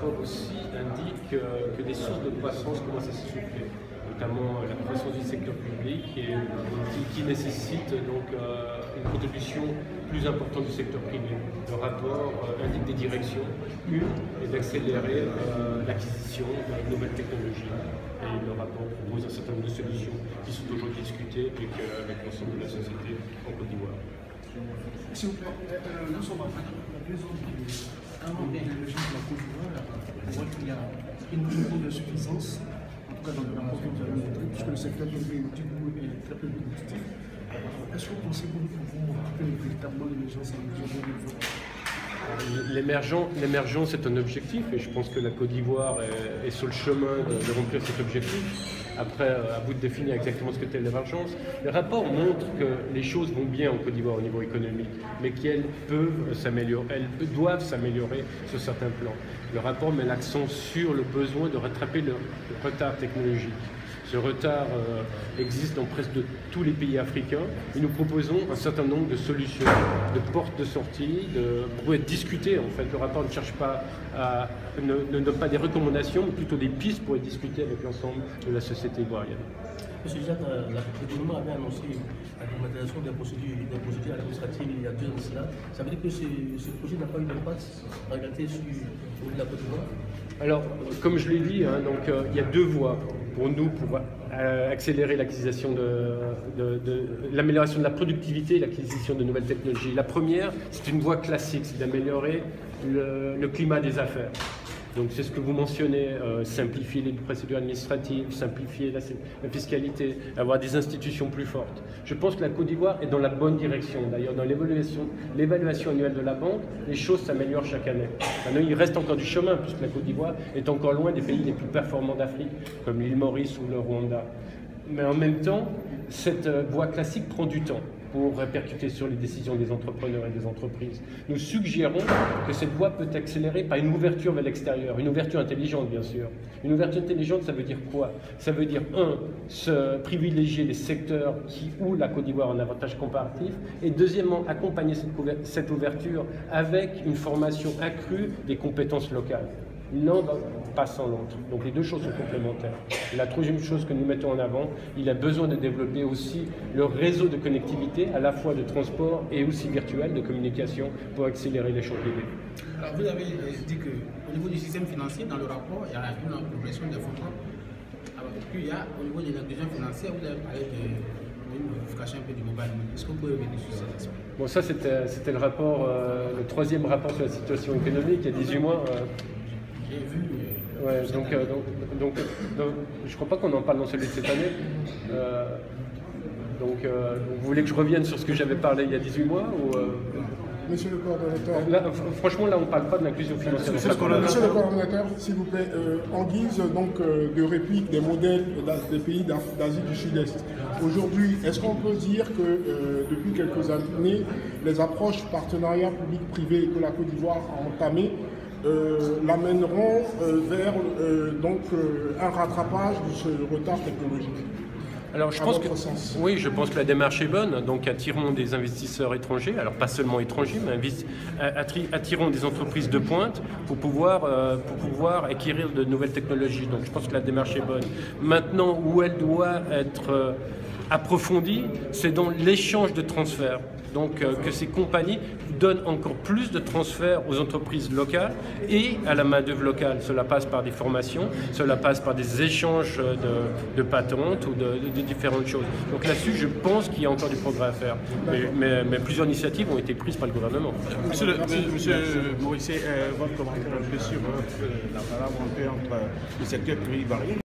rapport aussi indique que des sources de croissance commencent à s'essouffler, notamment la croissance du secteur public qui nécessite donc une contribution plus importante du secteur privé. Le rapport indique des directions. Une est d'accélérer l'acquisition de nouvelles technologies. Et le rapport propose un certain nombre de solutions qui sont aujourd'hui discutées avec l'ensemble de la société en Côte d'Ivoire. S'il vous plaît, nous sommes en train de un moment de l'énergie de la Côte d'Ivoire, on voit qu'il y a une grande insuffisance, en tout cas dans le rapport que vous avez montré, puisque le secteur privé est très peu compétitif. Est-ce que vous pensez que nous pouvons rappeler véritablement l'émergence en Nigeria? L'émergence est un objectif et je pense que la Côte d'Ivoire est sur le chemin de remplir cet objectif. Après, à bout de définir exactement ce que qu'est l'émergence, le rapport montre que les choses vont bien en Côte d'Ivoire au niveau économique, mais qu'elles peuvent s'améliorer, elles doivent s'améliorer sur certains plans. Le rapport met l'accent sur le besoin de rattraper le retard technologique. Ce retard existe dans presque tous les pays africains et nous proposons un certain nombre de solutions, de portes de sortie, pour être discutées en fait. Le rapport ne cherche pas ne donne pas des recommandations, mais plutôt des pistes pour être discutées avec l'ensemble de la société ivoirienne. Monsieur Jacques, le gouvernement avait annoncé la dématérialisation des procédures administratives il y a 2 ans de cela. Ça veut dire que ce projet n'a pas eu d'impact en réalité sur la Côte d'Ivoire? Alors, comme je l'ai dit, il y a 2 voies pour nous pour accélérer l'acquisition l'amélioration de la productivité et l'acquisition de nouvelles technologies. La première, c'est une voie classique, c'est d'améliorer le climat des affaires. Donc c'est ce que vous mentionnez, simplifier les procédures administratives, simplifier la fiscalité, avoir des institutions plus fortes. Je pense que la Côte d'Ivoire est dans la bonne direction. D'ailleurs, dans l'évaluation annuelle de la banque, les choses s'améliorent chaque année. Maintenant, il reste encore du chemin, puisque la Côte d'Ivoire est encore loin des pays les plus performants d'Afrique, comme l'île Maurice ou le Rwanda. Mais en même temps, cette voie classique prend du temps pour répercuter sur les décisions des entrepreneurs et des entreprises. Nous suggérons que cette voie peut accélérer par une ouverture vers l'extérieur, une ouverture intelligente bien sûr. Une ouverture intelligente, ça veut dire quoi? Ça veut dire, se privilégier les secteurs où la Côte d'Ivoire a un avantage comparatif, et deuxièmement, accompagner cette ouverture avec une formation accrue des compétences locales. L'un pas sans l'autre. Donc les 2 choses sont complémentaires. Et la troisième chose que nous mettons en avant, il a besoin de développer aussi le réseau de connectivité, à la fois de transport et aussi virtuel, de communication, pour accélérer l'échange-d'idées. Alors vous avez dit qu'au niveau du système financier, dans le rapport, il y a une progression des fonds propres. Puis il y a au niveau de l'inclusion financière, vous avez parlé d'une modification un peu du mobile money. Est-ce que vous pouvez revenir sur cet aspect? Bon, ça c'était le rapport, le 3e rapport sur la situation économique, il y a 18 mois. J'ai vu. Ouais, donc, je ne crois pas qu'on en parle dans celui de cette année. Donc, vous voulez que je revienne sur ce que j'avais parlé il y a 18 mois ou, Monsieur le coordonnateur. Franchement, là, on ne parle pas de l'inclusion financière. Monsieur le coordonnateur, s'il vous plaît, en guise donc, de réplique des modèles des pays d'Asie du Sud-Est, aujourd'hui, est-ce qu'on peut dire que depuis quelques années, les approches partenariat public-privé que la Côte d'Ivoire a entamées l'amèneront vers un rattrapage de ce retard technologique? Alors je pense que oui, je pense que la démarche est bonne. Donc attirons des investisseurs étrangers, alors pas seulement étrangers, mais attirons des entreprises de pointe pour pouvoir acquérir de nouvelles technologies. Donc je pense que la démarche est bonne. Maintenant, où elle doit être approfondie, c'est dans l'échange de transferts. Donc que ces compagnies donnent encore plus de transferts aux entreprises locales et à la main-d'œuvre locale. Cela passe par des formations, cela passe par des échanges de patentes ou de différentes choses. Donc là-dessus, je pense qu'il y a encore du progrès à faire. Mais plusieurs initiatives ont été prises par le gouvernement. Monsieur Maurice, votre commentaire un peu sur la parole entre le secteur privé ivoirien